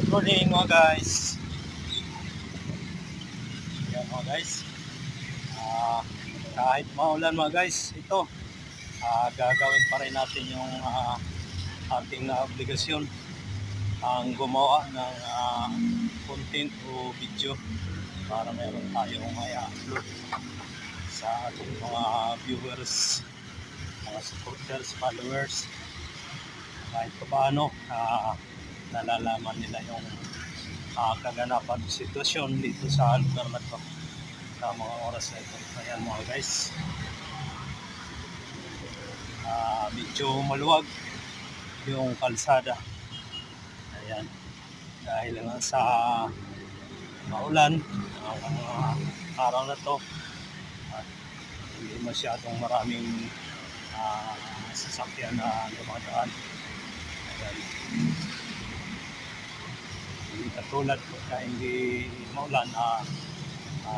Good morning mga guys. Yan mga guys. Ah, Kahit maulan mga guys, ito gagawin pa rin natin yung ating obligasyon ang gumawa ng content o video para meron tayong may upload sa ating mga viewers, mga supporters, followers, kahit pa paano nalalaman nila yung kaganapan sitwasyon dito sa lugar na to sa mga oras na ito. Ayan mga guys, medyo maluwag yung kalsada. Ayan, dahil nga sa maulan ang araw na to at hindi masyadong maraming sasakyan na dumadaan. Ayan, hindi katulad pagka hindi maulan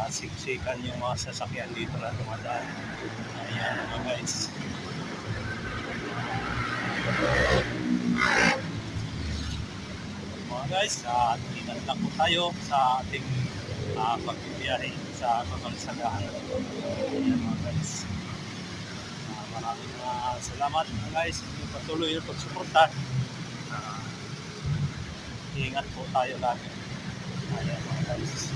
siksikan yung mga sasakyan dito na dumadaan. Ayan mga guys, ingat lang po tayo sa ating pagbibiyahe sa pagkansagahan. Ayan mga guys, maraming salamat mga guys, patuloy na pagsuporta. Ingat po tayo lagi. Ayan mga guys,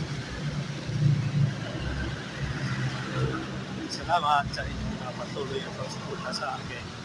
salamat sa inyong patuloy na pagsuporta sa akin.